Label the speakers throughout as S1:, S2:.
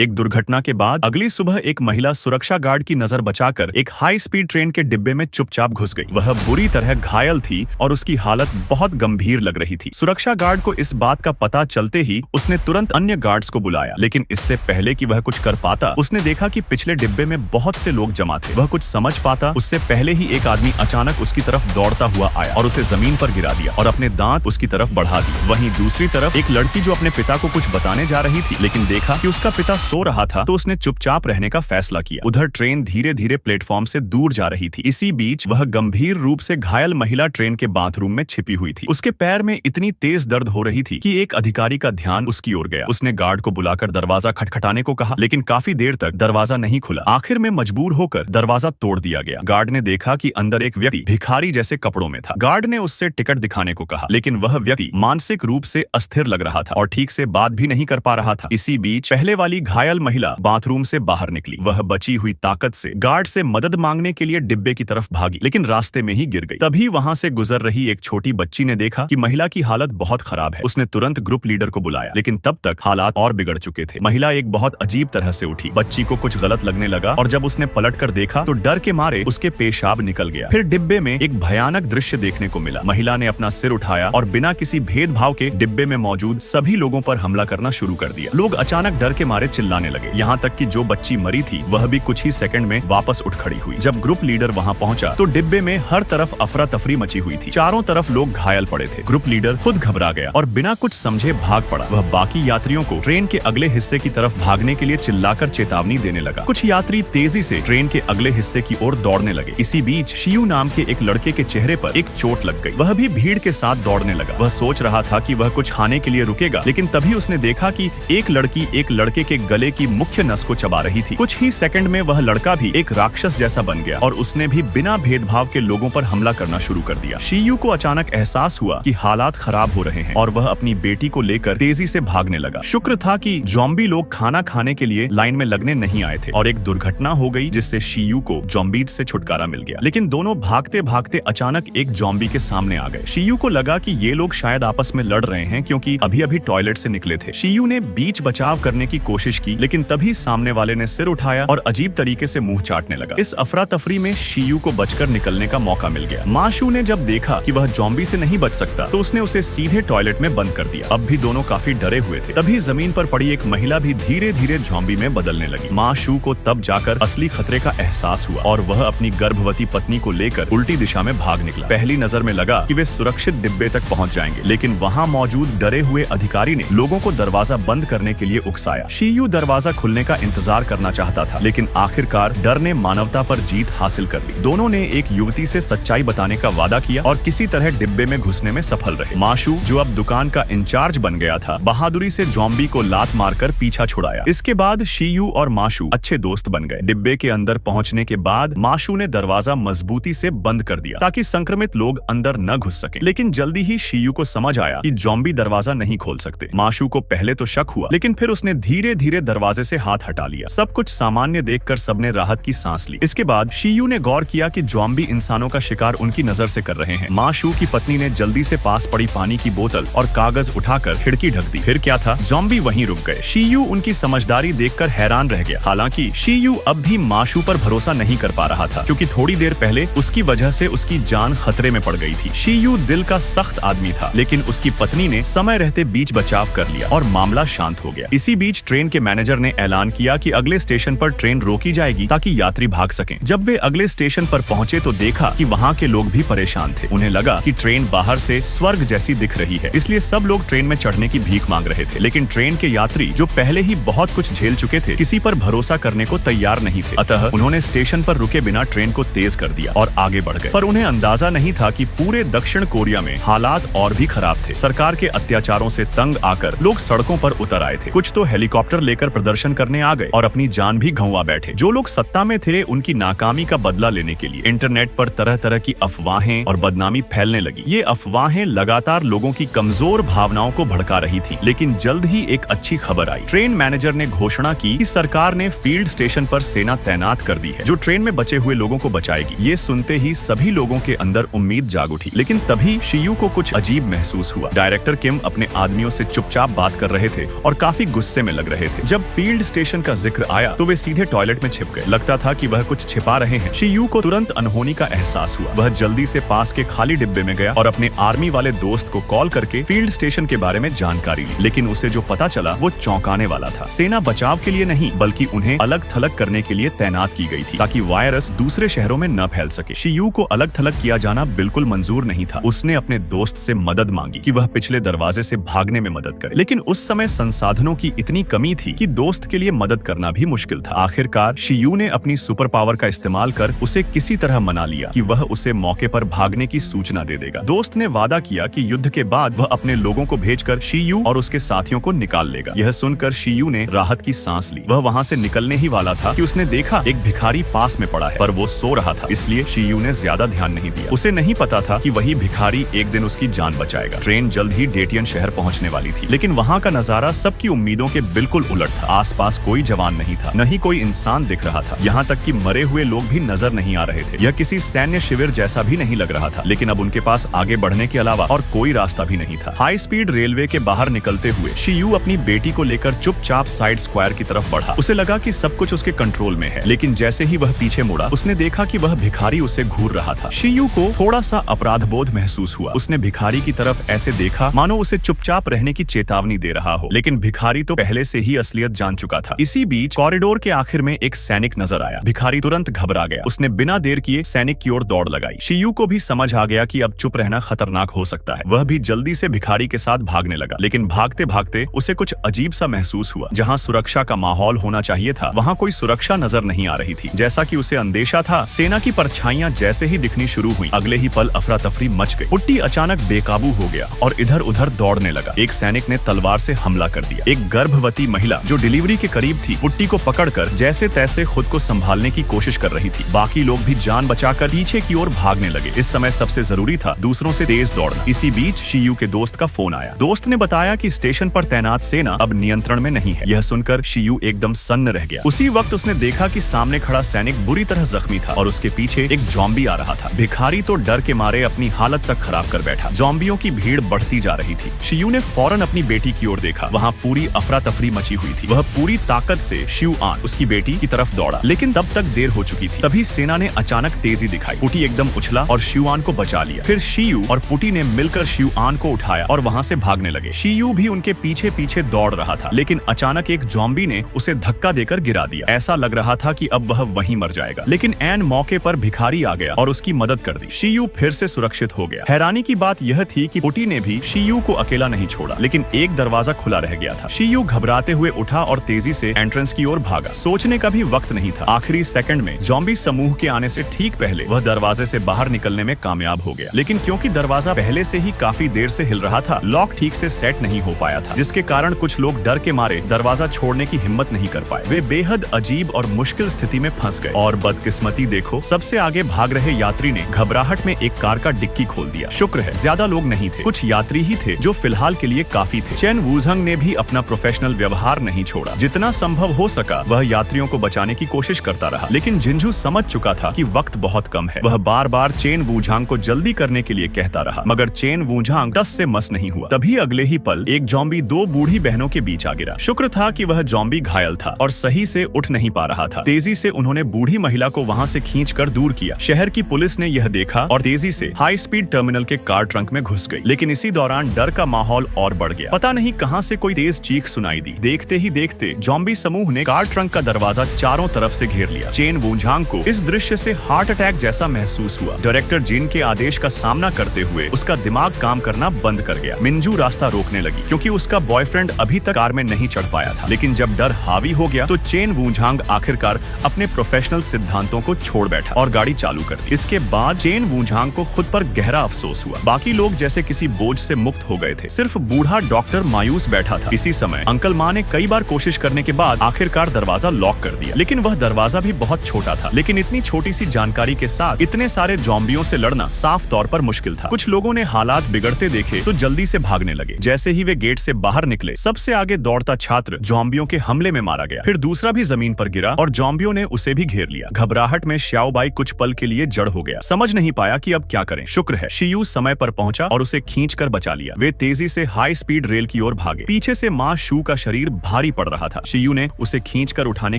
S1: एक दुर्घटना के बाद अगली सुबह एक महिला सुरक्षा गार्ड की नजर बचाकर एक हाई स्पीड ट्रेन के डिब्बे में चुपचाप घुस गई। वह बुरी तरह घायल थी और उसकी हालत बहुत गंभीर लग रही थी। सुरक्षा गार्ड को इस बात का पता चलते ही उसने तुरंत अन्य गार्ड्स को बुलाया, लेकिन इससे पहले कि वह कुछ कर पाता उसने देखा कि पिछले डिब्बे में बहुत से लोग जमा थे। वह कुछ समझ पाता उससे पहले ही एक आदमी अचानक उसकी तरफ दौड़ता हुआ आया और उसे जमीन पर गिरा दिया और अपने दांत उसकी तरफ बढ़ा दिए। वहीं दूसरी तरफ एक लड़की जो अपने पिता को कुछ बताने जा रही थी, लेकिन देखा कि उसका पिता सो रहा था तो उसने चुपचाप रहने का फैसला किया। उधर ट्रेन धीरे धीरे प्लेटफॉर्म से दूर जा रही थी। इसी बीच वह गंभीर रूप से घायल महिला ट्रेन के बाथरूम में छिपी हुई थी। उसके पैर में इतनी तेज दर्द हो रही थी कि एक अधिकारी का ध्यान उसकी ओर गया। उसने गार्ड को बुलाकर दरवाजा खटखटाने को कहा, लेकिन काफी देर तक दरवाजा नहीं खुला। आखिर में मजबूर होकर दरवाजा तोड़ दिया गया। गार्ड ने देखा कि अंदर एक व्यक्ति भिखारी जैसे कपड़ों में था। गार्ड ने उससे टिकट दिखाने को कहा, लेकिन वह व्यक्ति मानसिक रूप से अस्थिर लग रहा था और ठीक से बात भी नहीं कर पा रहा था। इसी बीच पहले वाली घायल महिला बाथरूम से बाहर निकली। वह बची हुई ताकत से गार्ड से मदद मांगने के लिए डिब्बे की तरफ भागी, लेकिन रास्ते में ही गिर गई। तभी वहां से गुजर रही एक छोटी बच्ची ने देखा कि महिला की हालत बहुत खराब है। उसने तुरंत ग्रुप लीडर को बुलाया, लेकिन तब तक हालात और बिगड़ चुके थे। महिला एक बहुत अजीब तरह से उठी। बच्ची को कुछ गलत लगने लगा और जब उसने पलट कर देखा तो डर के मारे उसके पेशाब निकल गया। फिर डिब्बे में एक भयानक दृश्य देखने को मिला। महिला ने अपना सिर उठाया और बिना किसी भेदभाव के डिब्बे में मौजूद सभी लोगों पर हमला करना शुरू कर दिया। लोग अचानक डर के मारे चिल्लाने लगे, यहाँ तक कि जो बच्ची मरी थी वह भी कुछ ही सेकंड में वापस उठ खड़ी हुई। जब ग्रुप लीडर वहां पहुंचा तो डिब्बे में हर तरफ अफरा तफरी मची हुई थी। चारों तरफ लोग घायल पड़े थे। ग्रुप लीडर खुद घबरा गया और बिना कुछ समझे भाग पड़ा। वह बाकी यात्रियों को ट्रेन के अगले हिस्से की तरफ भागने के लिए चिल्लाकर चेतावनी देने लगा। कुछ यात्री तेजी से ट्रेन के अगले हिस्से की ओर दौड़ने लगे। इसी बीच शियू नाम के एक लड़के के चेहरे पर एक चोट लग गई। वह भी भीड़ के साथ दौड़ने लगा। वह सोच रहा था कि वह कुछ खाने के लिए रुकेगा, लेकिन तभी उसने देखा कि एक लड़की एक लड़के के गले की मुख्य नस को चबा रही थी। कुछ ही सेकंड में वह लड़का भी एक राक्षस जैसा बन गया और उसने भी बिना भेदभाव के लोगों पर हमला करना शुरू कर दिया। शियू को अचानक एहसास हुआ कि हालात खराब हो रहे हैं और वह अपनी बेटी को लेकर तेजी से भागने लगा। शुक्र था कि ज़ॉम्बी लोग खाना खाने के लिए लाइन में लगने नहीं आए थे और एक दुर्घटना हो गई जिससे शियू को ज़ॉम्बीज से छुटकारा मिल गया। लेकिन दोनों भागते भागते अचानक एक ज़ॉम्बी के सामने आ गए। शियू को लगा कि ये लोग शायद आपस में लड़ रहे हैं क्योंकि अभी अभी टॉयलेट से निकले थे। शियू ने बीच बचाव करने की कोशिश की, लेकिन तभी सामने वाले ने सिर उठाया और अजीब तरीके से मुंह चाटने लगा। इस अफरा तफरी में शियू को बचकर निकलने का मौका मिल गया। माशू ने जब देखा कि वह ज़ॉम्बी से नहीं बच सकता तो उसने उसे सीधे टॉयलेट में बंद कर दिया। अब भी दोनों काफी डरे हुए थे। तभी जमीन पर पड़ी एक महिला भी धीरे धीरे ज़ॉम्बी में बदलने लगी। माशू को तब जाकर असली खतरे का एहसास हुआ और वह अपनी गर्भवती पत्नी को लेकर उल्टी दिशा में भाग निकला। पहली नजर में लगा कि वे सुरक्षित डिब्बे तक पहुंच जाएंगे, लेकिन वहां मौजूद डरे हुए अधिकारी ने लोगों को दरवाजा बंद करने के लिए उकसाया। शियू दरवाजा खुलने का इंतजार करना चाहता था, लेकिन आखिरकार डर ने मानवता पर जीत हासिल कर ली। दोनों ने एक युवती से सच्चाई बताने का वादा किया और किसी तरह डिब्बे में घुसने में सफल रहे। माशू, जो अब दुकान का इंचार्ज बन गया था, बहादुरी से ज़ॉम्बी को लात मारकर पीछा छुड़ाया। इसके बाद शियू और माशू अच्छे दोस्त बन गए। डिब्बे के अंदर पहुंचने के बाद माशू ने दरवाजा मजबूती से बंद कर दिया ताकि संक्रमित लोग अंदर न घुस सके। लेकिन जल्दी ही शियू को समझ आया कि ज़ॉम्बी दरवाजा नहीं खोल सकते। माशू को पहले तो शक हुआ, लेकिन फिर उसने धीरे धीरे दरवाजे से हाथ हटा लिया। सब कुछ सामान्य देखकर सबने राहत की सांस ली। इसके बाद शियू ने गौर किया कि ज़ॉम्बी इंसानों का शिकार उनकी नजर से कर रहे हैं। माशू की पत्नी ने जल्दी से पास पड़ी पानी की बोतल और कागज उठाकर खिड़की ढक दी। फिर क्या था, ज़ॉम्बी वहीं रुक गए। शियू उनकी समझदारी देखकर हैरान रह गया। हालांकि शियू अब भी माशू पर भरोसा नहीं कर पा रहा था, क्योंकि थोड़ी देर पहले उसकी वजह से उसकी जान खतरे में पड़ गई थी। शियू दिल का सख्त आदमी था, लेकिन उसकी पत्नी ने समय रहते बीच बचाव कर लिया और मामला शांत हो गया। इसी बीच ट्रेन के मैनेजर ने ऐलान किया कि अगले स्टेशन पर ट्रेन रोकी जाएगी ताकि यात्री भाग सकें। जब वे अगले स्टेशन पर पहुंचे तो देखा कि वहां के लोग भी परेशान थे। उन्हें लगा कि ट्रेन बाहर से स्वर्ग जैसी दिख रही है, इसलिए सब लोग ट्रेन में चढ़ने की भीख मांग रहे थे। लेकिन ट्रेन के यात्री, जो पहले ही बहुत कुछ झेल चुके थे, किसी पर भरोसा करने को तैयार नहीं थे। अतः उन्होंने स्टेशन पर रुके बिना ट्रेन को तेज कर दिया और आगे बढ़ गए। पर उन्हें अंदाजा नहीं था कि पूरे दक्षिण कोरिया में हालात और भी खराब थे। सरकार के अत्याचारों से तंग आकर लोग सड़कों पर उतर आए थे। कुछ तो हेलीकॉप्टर लेकर प्रदर्शन करने आ गए और अपनी जान भी गंवा बैठे। जो लोग सत्ता में थे, उनकी नाकामी का बदला लेने के लिए इंटरनेट पर तरह तरह की अफवाहें और बदनामी फैलने लगी। ये अफवाहें लगातार लोगों की कमजोर भावनाओं को भड़का रही थी। लेकिन जल्द ही एक अच्छी खबर आई। ट्रेन मैनेजर ने घोषणा की कि सरकार ने फील्ड स्टेशन पर सेना तैनात कर दी है, जो ट्रेन में बचे हुए लोगों को बचाएगी। ये सुनते ही सभी लोगों के अंदर उम्मीद जाग उठी। लेकिन तभी शियू को कुछ अजीब महसूस हुआ। डायरेक्टर किम अपने आदमियों से चुपचाप बात कर रहे थे और काफी गुस्से में लग रहे थे। जब फील्ड स्टेशन का जिक्र आया तो वे सीधे टॉयलेट में छिप गए। लगता था कि वह कुछ छिपा रहे हैं। शियू को तुरंत अनहोनी का एहसास हुआ। वह जल्दी से पास के खाली डिब्बे में गया और अपने आर्मी वाले दोस्त को कॉल करके फील्ड स्टेशन के बारे में जानकारी ली। लेकिन उसे जो पता चला वो चौंकाने वाला था। सेना बचाव के लिए नहीं बल्कि उन्हें अलग थलग करने के लिए तैनात की गई थी ताकि वायरस दूसरे शहरों में न फैल सके। शियू को अलग थलग किया जाना बिल्कुल मंजूर नहीं था। उसने अपने दोस्त से मदद मांगी कि वह पिछले दरवाजे से भागने में मदद करे, लेकिन उस समय संसाधनों की इतनी कमी थी कि दोस्त के लिए मदद करना भी मुश्किल था। आखिरकार शियू ने अपनी सुपर पावर का इस्तेमाल कर उसे किसी तरह मना लिया कि वह उसे मौके पर भागने की सूचना दे देगा। दोस्त ने वादा किया कि युद्ध के बाद वह अपने लोगों को भेजकर शियू और उसके साथियों को निकाल लेगा। यह सुनकर शियू ने राहत की सांस ली। वह वहाँ से निकलने ही वाला था कि उसने देखा एक भिखारी पास में पड़ा है, पर वो सो रहा था, इसलिए शियू ने ज्यादा ध्यान नहीं दिया। उसे नहीं पता था कि वही भिखारी एक दिन उसकी जान बचाएगा। ट्रेन जल्द ही डेटियन शहर पहुंचने वाली थी, लेकिन वहाँ का नजारा सबकी उम्मीदों के बिल्कुल उलट था। आसपास कोई जवान नहीं था, न ही कोई इंसान दिख रहा था। यहाँ तक कि मरे हुए लोग भी नजर नहीं आ रहे थे। यह किसी सैन्य शिविर जैसा भी नहीं लग रहा था, लेकिन अब उनके पास आगे बढ़ने के अलावा और कोई रास्ता भी नहीं था। हाई स्पीड रेलवे के बाहर निकलते हुए शियू अपनी बेटी को लेकर चुपचाप साइड स्क्वायर की तरफ बढ़ा। उसे लगा कि सब कुछ उसके कंट्रोल में है, लेकिन जैसे ही वह पीछे मुड़ा उसने देखा कि वह भिखारी उसे घूर रहा था। शियू को थोड़ा सा अपराध बोध महसूस हुआ। उसने भिखारी की तरफ ऐसे देखा मानो उसे चुपचाप रहने की चेतावनी दे रहा हो, लेकिन भिखारी तो पहले से ही असलियत जान चुका था। इसी बीच कॉरिडोर के आखिर में एक सैनिक नजर आया। भिखारी तुरंत घबरा गया। उसने बिना देर किए सैनिक की ओर दौड़ लगाई। शियू को भी समझ आ गया कि अब चुप रहना खतरनाक हो सकता है। वह भी जल्दी से भिखारी के साथ भागने लगा, लेकिन भागते भागते उसे कुछ अजीब सा महसूस हुआ। जहाँ सुरक्षा का माहौल होना चाहिए था वहाँ कोई सुरक्षा नजर नहीं आ रही थी। जैसा कि उसे अंदेशा था, सेना की परछाइयां जैसे ही दिखनी शुरू हुई, अगले ही पल अफरा तफरी मच गई। पुट्टी अचानक बेकाबू हो गया और इधर उधर दौड़ने लगा। एक सैनिक ने तलवार से हमला कर दिया। एक गर्भवती महिला जो डिलीवरी के करीब थी पुट्टी को पकड़कर जैसे तैसे खुद को संभालने की कोशिश कर रही थी। बाकी लोग भी जान बचाकर पीछे की ओर भागने लगे। इस समय सबसे जरूरी था दूसरों से तेज दौड़ना। इसी बीच शियू के दोस्त का फोन आया। दोस्त ने बताया कि स्टेशन पर तैनात सेना अब नियंत्रण में नहीं है। यह सुनकर शियू एकदम सन्न रह गया। उसी वक्त उसने देखा कि सामने खड़ा सैनिक बुरी तरह जख्मी था और उसके पीछे एक जॉम्बी आ रहा था। भिखारी तो डर के मारे अपनी हालत तक खराब कर बैठा। जॉम्बियों की भीड़ बढ़ती जा रही थी। शियू ने फौरन अपनी बेटी की ओर देखा। वहाँ पूरी अफरा तफरी मची हुई थी। वह पूरी ताकत से शियू आन उसकी बेटी की तरफ दौड़ा, लेकिन तब तक देर हो चुकी थी। तभी सेना ने अचानक तेजी दिखाई। पुटी एकदम उछला और शियुआन को बचा लिया। फिर शियू और पुटी ने मिलकर शियुआन को उठाया और वहाँ से भागने लगे। शियू भी उनके पीछे पीछे दौड़ रहा था, लेकिन अचानक एक जॉम्बी ने उसे धक्का देकर गिरा दिया। ऐसा लग रहा था कि अब वह वहीं मर जाएगा, लेकिन ऐन मौके पर भिखारी आ गया और उसकी मदद कर दी। शियू फिर से सुरक्षित हो गया। हैरानी की बात यह थी कि पुटी ने भी शियू को अकेला नहीं छोड़ा, लेकिन एक दरवाजा खुला रह गया था। शियू घबराते हुए उठा और तेजी से एंट्रेंस की ओर भागा। सोचने का भी वक्त नहीं था। आखिरी सेकंड में जॉम्बी समूह के आने से ठीक पहले वह दरवाजे से बाहर निकलने में कामयाब हो गया, लेकिन क्योंकि दरवाजा पहले से ही काफी देर से हिल रहा था, लॉक ठीक से सेट नहीं हो पाया था, जिसके कारण कुछ लोग डर के मारे दरवाजा छोड़ने की हिम्मत नहीं कर पाए। वे बेहद अजीब और मुश्किल स्थिति में फंस गए। और बदकिस्मती देखो, सबसे आगे भाग रहे यात्री ने घबराहट में एक कार का डिक्की खोल दिया। शुक्र है ज्यादा लोग नहीं थे, कुछ यात्री ही थे जो फिलहाल के लिए काफी थे। चेन वूझंग ने भी अपना प्रोफेशनल व्यवहार नहीं छोड़ा। जितना संभव हो सका वह यात्रियों को बचाने की कोशिश करता रहा, लेकिन जिंजू समझ चुका था कि वक्त बहुत कम है। वह बार बार चेन वूझांग को जल्दी करने के लिए कहता रहा, मगर चेन वूझांग टस से मस नहीं हुआ। तभी अगले ही पल एक जॉम्बी दो बूढ़ी बहनों के बीच आ गिरा। शुक्र था कि वह जॉम्बी घायल था और सही से उठ नहीं पा रहा था। तेजी से उन्होंने बूढ़ी महिला को वहाँ से खींचकर दूर किया। शहर की पुलिस ने यह देखा और तेजी से हाई स्पीड टर्मिनल के कार ट्रंक में घुस गई। लेकिन इसी दौरान डर का माहौल और बढ़ गया। पता नहीं कहां से कोई तेज चीख सुनाई दी। देखते ही देखते जॉम्बी समूह ने कार ट्रंक का दरवाजा चारों तरफ से घेर लिया। चेन वूझांग को इस दृश्य से हार्ट अटैक जैसा महसूस हुआ। डायरेक्टर जिन के आदेश का सामना करते हुए उसका दिमाग काम करना बंद कर गया। मिंजू रास्ता रोकने लगी क्योंकि उसका बॉयफ्रेंड अभी तक कार में नहीं चढ़ पाया था। लेकिन जब डर हावी हो गया तो चेन वूझांग आखिरकार अपने प्रोफेशनल सिद्धांतों को छोड़ बैठा और गाड़ी चालू कर दी। इसके बाद चेन वूझांग को खुद पर गहरा अफसोस हुआ। बाकी लोग जैसे किसी बोझ से मुक्त हो गए थे। सिर्फ बूढ़ा डॉक्टर मायूस बैठा था। इसी समय अंकल माँ ने कई बार कोशिश करने के बाद आखिरकार दरवाजा लॉक कर दिया, लेकिन वह दरवाजा भी बहुत छोटा था। लेकिन इतनी छोटी सी जानकारी के साथ इतने सारे जॉम्बियों से लड़ना साफ तौर पर मुश्किल था। कुछ लोगों ने हालात बिगड़ते देखे तो जल्दी से भागने लगे। जैसे ही वे गेट से बाहर निकले, सबसे आगे दौड़ता छात्र जॉम्बियों के हमले में मारा गया। फिर दूसरा भी जमीन पर गिरा और जॉम्बियों ने उसे भी घेर लिया। घबराहट में श्याओबाई कुछ पल के लिए जड़ हो गया। समझ नहीं पाया कि अब क्या करें। शुक्र है शियू समय पर पहुंचा और उसे खींचकर बचा लिया। वे तेजी से हाई स्पीड रेल की ओर भागे। पीछे से माँ शू का शरीर भारी पड़ रहा था। शियू ने उसे खींचकर उठाने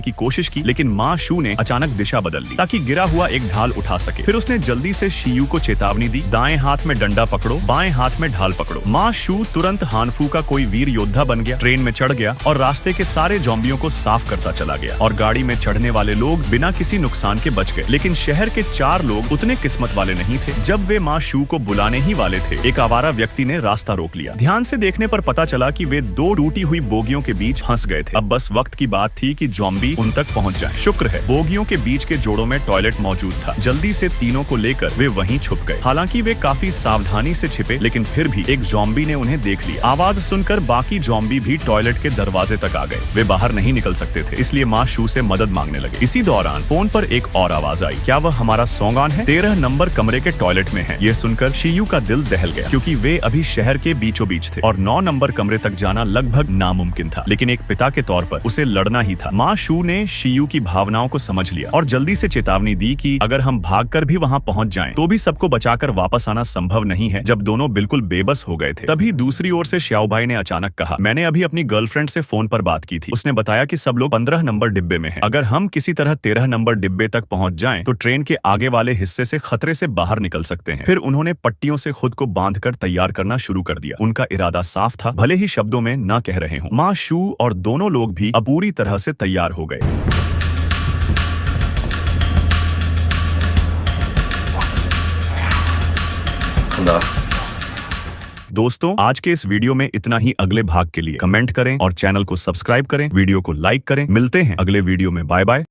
S1: की कोशिश की, लेकिन माँ शू ने अचानक दिशा बदल ली ताकि गिरा हुआ एक ढाल उठा सके। फिर उसने जल्दी से शियू को चेतावनी दी, दाएं हाथ में डंडा पकड़ो, बाएं हाथ में ढाल पकड़ो। माँ शू तुरंत हानफू का कोई वीर योद्धा बन गया, ट्रेन में चढ़ गया और रास्ते के सारे ज़ॉम्बियों को साफ करता चला गया। और गाड़ी में चढ़ने वाले लोग बिना किसी नुकसान के बच गए। लेकिन शहर के 4 लोग उतने किस्मत वाले नहीं थे। जब वे माँ शू को बुलाने ही वाले थे, एक आवारा व्यक्ति ने रास्ता रोक लिया। ध्यान से देखने पर पता चला कि वे 2 टूटी हुई बोगियों के बीच फंस गए थे। अब बस वक्त की बात थी कि ज़ॉम्बी उन तक पहुंच जाए। शुक्र है बोगियों के बीच के जोड़ों में टॉयलेट मौजूद था। जल्दी से तीनों को लेकर वे वहीं छुप गए। हालांकि वे काफी सावधानी से छिपे, लेकिन फिर भी एक ज़ॉम्बी ने उन्हें देख लिया। आवाज सुनकर बाकी ज़ॉम्बी भी टॉयलेट के दरवाजे तक आ गए। वे बाहर नहीं निकल सकते थे, इसलिए माँ शू से मदद मांगने लगे। इसी दौरान फोन पर एक और आवाज आई, क्या वह हमारा सौगान है? 13 नंबर कमरे के टॉयलेट में है। यह सुनकर शियू का दिल दहल गया, क्योंकि वे अभी शहर के बीचों बीच थे और 9 नंबर कमरे तक जाना लगभग नामुमकिन था। लेकिन एक पिता के तौर पर उसे लड़ना ही था। माँ शू ने शियू की भावनाओं को समझ लिया और जल्दी से चेतावनी दी कि अगर हम भागकर भी वहां पहुंच जाएं, तो भी सबको बचाकर वापस आना संभव नहीं है। जब दोनों बिल्कुल बेबस हो गए थे, तभी दूसरी ओर से श्याओबाई ने अचानक कहा, मैंने अभी अपनी गर्लफ्रेंड से फोन पर बात की थी। उसने बताया कि सब लोग 15 नंबर डिब्बे में हैं। अगर हम किसी तरह 13 नंबर डिब्बे तक पहुंच जाएं, तो ट्रेन के आगे वाले हिस्से से खतरे से बाहर निकल सकते हैं। फिर उन्होंने पट्टियों से खुद को बांधकर तैयार करना शुरू कर दिया। उनका इरादा साफ था, भले ही शब्दों में न कह रहे हों। माँ शू और दोनों लोग भी अब पूरी तरह से तैयार हो गए। दोस्तों, आज के इस वीडियो में इतना ही। अगले भाग के लिए कमेंट करें और चैनल को सब्सक्राइब करें, वीडियो को लाइक करें। मिलते हैं अगले वीडियो में। Bye bye.